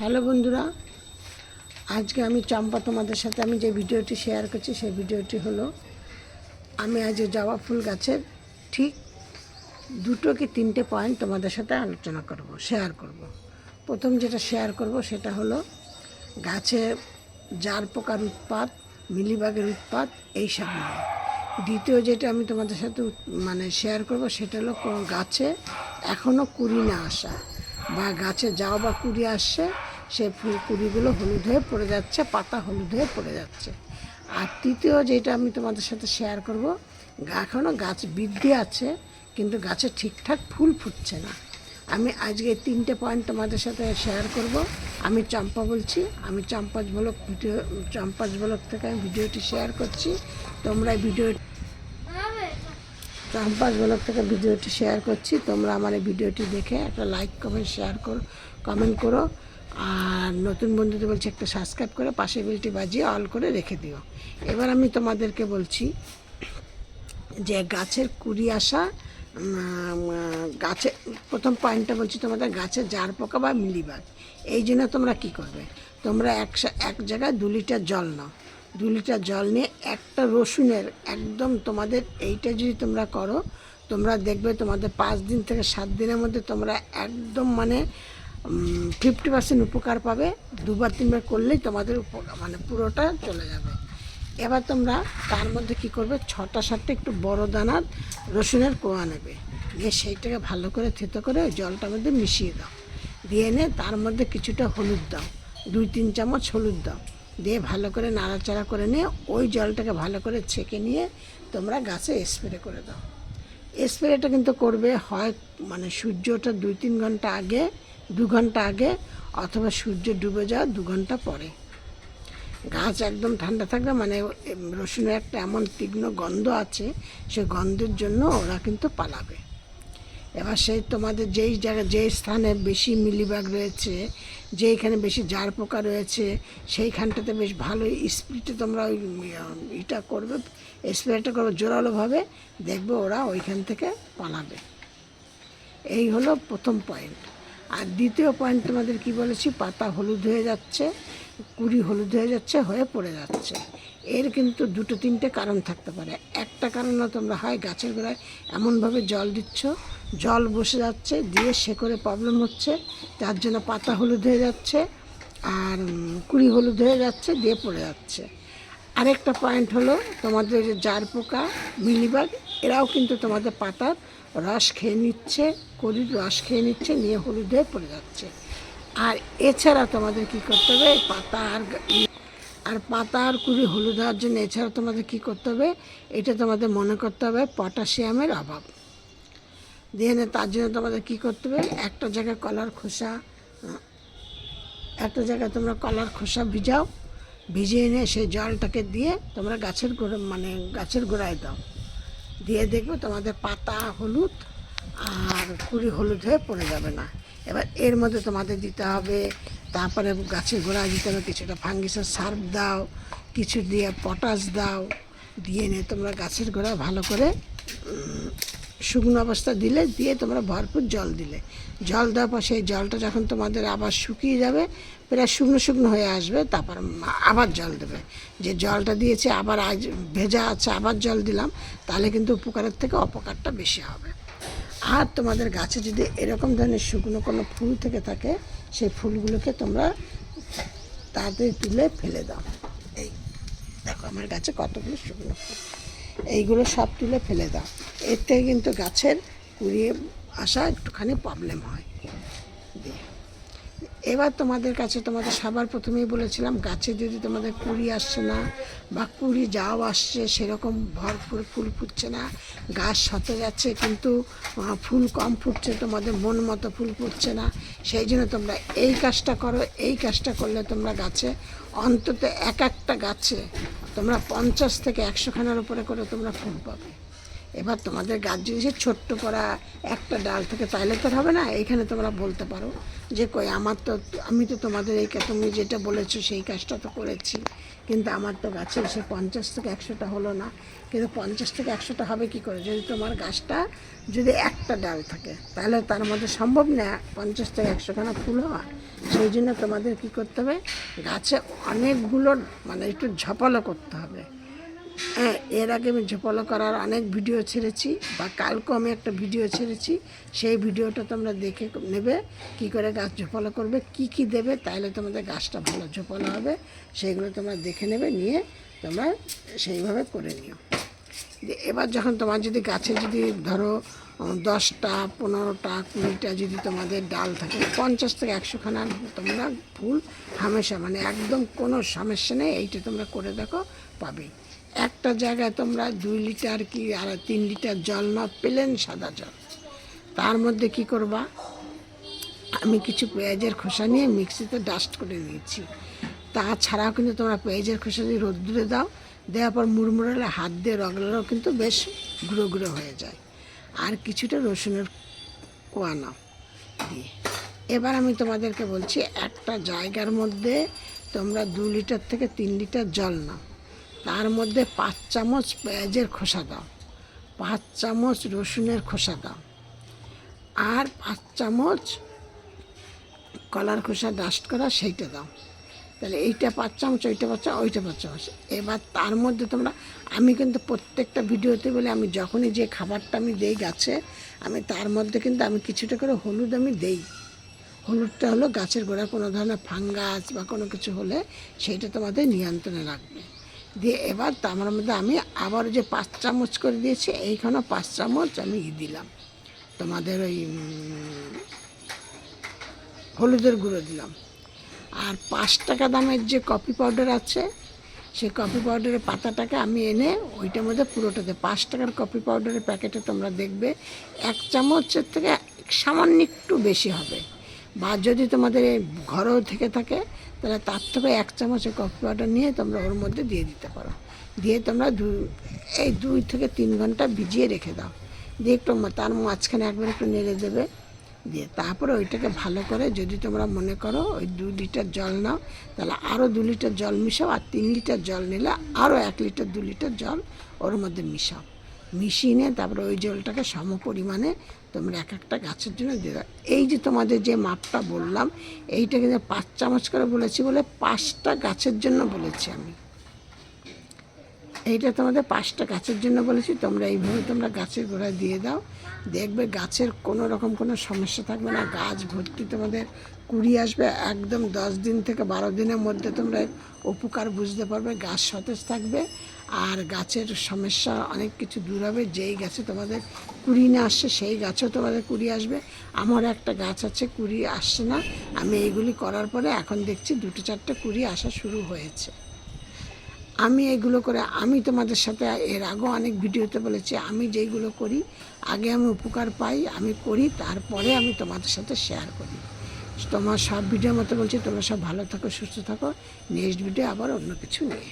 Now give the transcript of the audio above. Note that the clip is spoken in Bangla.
হ্যালো বন্ধুরা, আজকে আমি চম্পা তোমাদের সাথে আমি যে ভিডিওটি শেয়ার করছি সেই ভিডিওটি হলো আমি আজ জবা ফুল গাছের ঠিক 2 কি 3টে পয়েন্ট তোমাদের সাথে আলোচনা করব, শেয়ার করব। প্রথম যেটা শেয়ার করব সেটা হলো গাছে জার পোকার উৎপাত, মিলিবাগের উৎপাত এইসব নিয়ে। দ্বিতীয় যেটা আমি তোমাদের সাথে শেয়ার করব সেটা হলো গাছে এখনও কুড়ি না আসা বা গাছে যাও বা কুড়ি আসছে, সেই ফুল কুড়িগুলো হলুদ হয়ে পড়ে যাচ্ছে, পাতা হলুদ হয়ে পড়ে যাচ্ছে। আর তৃতীয় যেটা আমি তোমাদের সাথে শেয়ার করব, এখনও গাছ বৃদ্ধি আছে কিন্তু গাছে ঠিকঠাক ফুল ফুটছে না। আমি আজকে 3টে পয়েন্ট তোমাদের সাথে শেয়ার করব। আমি চম্পা বলছি, আমি চম্পাস ব্লগ থেকে আমি ভিডিওটি শেয়ার করছি। তোমরা চম্পাস ব্লগ থেকে ভিডিওটি শেয়ার করছি, তোমরা আমার এই ভিডিওটি দেখে একটা লাইক কমেন্ট করো। আর নতুন বন্ধুদের বলছি একটা সাবস্ক্রাইব করে পাশে বেলটি বাজিয়ে অল করে রেখে দিও। এবার আমি তোমাদেরকে বলছি যে গাছের কুড়ি আসা, গাছে প্রথম পয়েন্টটা বলছি তোমাদের, গাছের জার পোকা বা মিলিবাগ। এই জন্য তোমরা কি করবে, তোমরা এক জায়গায় 2 লিটার জল নাও। 2 লিটার জল নিয়ে একটা রসুনের একদম তোমাদের এইটা যদি তোমরা করো, তোমরা দেখবে তোমাদের 5 দিন থেকে 7 দিনের মধ্যে তোমরা একদম 50% উপকার পাবে। 2বার 3বার করলেই তোমাদের পুরোটা চলে যাবে। এবার তোমরা তার মধ্যে কি করবে, 6টা 7টা একটু বড় দানার রসুনের কোয়া নেবে, নিয়ে সেইটাকে ভালো করে থেতো করে ওই জলটার মধ্যে মিশিয়ে দাও। দিয়ে এনে তার মধ্যে কিছুটা হলুদ দাও, 2-3 চামচ হলুদ দাও, দিয়ে ভালো করে নাড়াচাড়া করে নিয়ে ওই জলটাকে ভালো করে ছেঁকে নিয়ে তোমরা গাছে স্প্রে করে দাও। স্প্রেটা কিন্তু করবে হয় সূর্য ওঠার 2-3 ঘন্টা আগে, 2 ঘন্টা আগে, অথবা সূর্য ডুবে যাওয়ার 2 ঘন্টা পরে। গাছ একদম ঠান্ডা থাকবে, রসুনের একটা এমন তীক্ষ্ণ গন্ধ আছে, সে গন্ধের জন্য ওরা কিন্তু পালাবে। এবার সেই তোমাদের যেই জায়গায় যেই স্থানে বেশি মিলিবাগ রয়েছে, যেইখানে বেশি জার পোকা রয়েছে, সেইখানটাতে বেশ ভালো স্প্রেটা তোমরা স্প্রেটা করবে জোরালোভাবে, দেখবে ওরা ওইখান থেকে পালাবে। এই হলো প্রথম পয়েন্ট। আর দ্বিতীয় পয়েন্ট তোমাদের কি বলেছি, পাতা হলুদ হয়ে যাচ্ছে, কুড়ি হলুদ হয়ে যাচ্ছে, হয়ে পড়ে যাচ্ছে। এর কিন্তু 2-3টে কারণ থাকতে পারে। একটা কারণ তোমরা হয় গাছের গোড়ায় এমনভাবে জল দিচ্ছ, জল বসে যাচ্ছে, দিয়ে শেকড়ে প্রবলেম হচ্ছে, তার জন্য পাতা হলুদ হয়ে যাচ্ছে আর কুড়ি হলুদ হয়ে যাচ্ছে, দিয়ে পড়ে যাচ্ছে। আরেকটা পয়েন্ট হলো তোমাদের যে জার পোকা, মিলিবাগ, এরাও কিন্তু তোমাদের পাতার রস খেয়ে নিচ্ছে, কড়ির রস খেয়ে নিচ্ছে, নিয়ে হলুদ হয়ে পড়ে যাচ্ছে। আর এছাড়া তোমাদের কি করতে হবে, পাতা আর কুড়ি হলুদ হওয়ার জন্য এছাড়া তোমাদের কি করতে হবে, এটা তোমাদের মনে করতে হবে পটাশিয়ামের অভাব। দিয়ে তার জন্য তোমাদের কি করতে হবে, একটা জায়গায় তোমরা কলার খোসা ভিজাও, ভিজিয়ে এনে সেই জলটাকে দিয়ে তোমরা গাছের গোড়ায় দাও, দিয়ে দেখবে তোমাদের পাতা হলুদ আর কুড়ি হলুদ হয়ে পড়ে যাবে না। এবার এর মধ্যে তোমাদের দিতে হবে, তারপরে গাছের গোড়ায় দিতে হবে কিছুটা ফাঙ্গিসাইড সার্ফ দাও, কিছু দিয়ে পটাশ দাও, দিয়ে নিয়ে তোমরা গাছের গোড়ায় ভালো করে শুকনো অবস্থা দিয়ে তোমরা ভরপুর জল দেওয়ার পর সেই জলটা যখন তোমাদের আবার শুকিয়ে যাবে, প্রায় শুকনো হয়ে আসবে, তারপর আবার জল দেবে। যে জলটা দিয়েছে আবার আজ ভেজা আছে, আবার জল দিলাম, তাহলে কিন্তু উপকারের থেকে অপকারটা বেশি হবে। আর তোমাদের গাছে যদি এরকম ধরনের শুকনো কোনো ফুল থেকে থাকে, সেই ফুলগুলোকে তোমরা তাড়াতাড়ি তুলে ফেলে দাও। এই দেখো আমার গাছে কতগুলো শুকনো ফুল, এইগুলো সব তুলে ফেলে দাও। এর থেকে কিন্তু গাছের কুড়িয়ে আসা একটুখানি প্রবলেম হয়। এবার তোমাদের সবার প্রথমেই বলেছিলাম, গাছে যদি তোমাদের কুড়ি আসছে না বা কুড়ি যাও আসছে, সেরকম ভরপুর ফুল ফুটছে না, গাছ সতেজ আছে কিন্তু ফুল কম ফুটছে, তোমাদের মন মতো ফুল ফুটছে না, সেই জন্য তোমরা এই কাজটা করো। এই কাজটা করলে তোমরা গাছে অন্তত একটা গাছে তোমরা 50 থেকে 100 খানার উপরে করে তোমরা ফুল পাবে। এবার তোমাদের গাছ যদি সে ছোট্ট করা একটা ডাল থেকে, তাইলে তো হবে না। এইখানে তোমরা বলতে পারো যে আমি তো তোমাদের তুমি যেটা বলেছো সেই কাজটা তো করেছি, কিন্তু আমার তো গাছে এসে 50 থেকে 100টা হলো না। কিন্তু 50 থেকে 100টা হবে কি করে, যদি তোমার গাছটা যদি একটা ডাল থাকে, তাহলে তার মধ্যে সম্ভব না 50 থেকে 100 খানা ফুল হওয়া। সেই জন্য তোমাদের কী করতে হবে, গাছে অনেকগুলো মানে একটু ঝপালো করতে হবে। হ্যাঁ, এর আগে আমি ঝোপালো করার অনেক ভিডিও ছেড়েছি, বা কালকেও আমি একটা ভিডিও ছেড়েছি, সেই ভিডিওটা তোমরা দেখে নেবে কি করে গাছ ঝোপালো করবে, কি কি দেবে, তাহলে তোমাদের গাছটা ভালো ঝোপালো হবে। সেইগুলো তোমরা দেখে নেবে, নিয়ে তোমরা সেইভাবে করে নিও। এবার যখন তোমার যদি গাছে যদি ধরো 10টা 15টা 20টা যদি তোমাদের ডাল থাকে, 50 থেকে 100 খানা তোমরা ফুল হামেশা মানে একদম কোনো সমস্যা নেই, এইটা তোমরা করে দেখো, পাবেই। একটা জায়গায় তোমরা 2 লিটার কি আর 3 লিটার জল নাও, প্লেন সাদা জল, তার মধ্যে কি করবা, আমি কিছু পেঁয়াজের খোসা নিয়ে মিক্সিতে ডাস্ট করে নিয়েছি। তাছাড়াও কিন্তু তোমরা পেঁয়াজের খোসা দিয়ে রোদ্দুরে দাও, দেওয়ার পর মুড়মুড়ালে হাত দিয়ে রগলারও কিন্তু বেশ গুঁড়ো গুঁড়ো হয়ে যায়। আর কিছুটা রসুনের কোয়া নাও দিয়ে, এবার আমি তোমাদেরকে বলছি, একটা জায়গার মধ্যে তোমরা 2 লিটার থেকে 3 লিটার জল নাও, তার মধ্যে 5 চামচ পেঁয়াজের খোসা দাও, 5 চামচ রসুনের খোসা দাও, আর 5 চামচ কলার খোসা ডাস্ট করা সেইটা দাও। তাহলে এইটা 5 চামচ, ওইটা 5 চামচ, ওইটা 5 চামচ। এবার তার মধ্যে তোমরা, আমি কিন্তু প্রত্যেকটা ভিডিওতে বলে, আমি যখনই যে খাবারটা আমি দেই গাছে, আমি তার মধ্যে কিন্তু আমি কিছুটা করে হলুদ আমি দেই। হলুদটা হলো গাছের গোড়ায় কোনো ধরনের ফাঙ্গাস বা কোনো কিছু হলে সেইটা তোমাদের নিয়ন্ত্রণে রাখবে। দিয়ে এবার তার মধ্যে আমি আবার যে 5 চামচ করে দিয়েছি, এইখানেও 5 চামচ আমি দিলাম তোমাদের ওই হলুদের গুঁড়ো দিলাম। আর 5 টাকা দামের যে কফি পাউডার আছে, সেই কফি পাউডারের পাতাটাকে আমি এনে ওইটার মধ্যে পুরোটাতে, 5 টাকার কফি পাউডারের প্যাকেটে তোমরা দেখবে 1 চামচের থেকে সামান্য একটু বেশি হবে, বা যদি তোমাদের ঘরেও থেকে থাকে তাহলে তার থেকে 1 চামচ কফি পাউডার নিয়ে তোমরা ওর মধ্যে দিয়ে দিতে পারো। দিয়ে তোমরা 2 থেকে 3 ঘন্টা ভিজিয়ে রেখে দাও। দিয়ে একটু তার মাঝখানে একবার একটু নেড়ে দেবে, দিয়ে তারপরে ওইটাকে ভালো করে, যদি তোমরা মনে করো ওই 2 লিটার জল নাও, তাহলে আরও 2 লিটার জল মিশাও, আর 3 লিটার জল নিলে আরও 1 লিটার 2 লিটার জল ওর মধ্যে মিশাও। মিশিয়ে নিয়ে তারপরে ওই জলটাকে সম পরিমাণে তোমরা এক একটা গাছের জন্য দিয়ে দাও। এই যে তোমাদের যে মাপটা বললাম, এইটা কিন্তু 5 চামচ করে বলেছি বলে 5টা গাছের জন্য বলেছি আমি। এইটা তোমাদের 5টা গাছের জন্য বলেছি, তোমরা এইভাবে তোমরা গাছের গোড়ায় দিয়ে দাও, দেখবে গাছের কোনো রকম কোনো সমস্যা থাকবে না, গাছ ভর্তি তোমাদের কুড়ি আসবে। একদম 10 দিন থেকে 12 দিনের মধ্যে তোমরা উপকার বুঝতে পারবে, গাছ সতেজ থাকবে, আর গাছের সমস্যা অনেক কিছু দূর হবে। যেই গাছে তোমাদের কুড়ি না আসছে, সেই গাছেও তোমাদের কুড়ি আসবে। আমার একটা গাছ আছে কুড়ি আসছে না, আমি এইগুলি করার পরে এখন দেখছি 2-4টে কুড়ি আসা শুরু হয়েছে। আমি এইগুলো করে, আমি তোমাদের সাথে এর আগেও অনেক ভিডিওতে বলেছি, আমি যেইগুলো করি আগে আমি উপকার পাই, আমি করি, তারপরে আমি তোমাদের সাথে শেয়ার করি। তোমার সব ভিডিওর মতো বলছি, তোমরা সব ভালো থাকো, সুস্থ থাকো। নেক্সট ভিডিও আবার অন্য কিছু নিয়ে।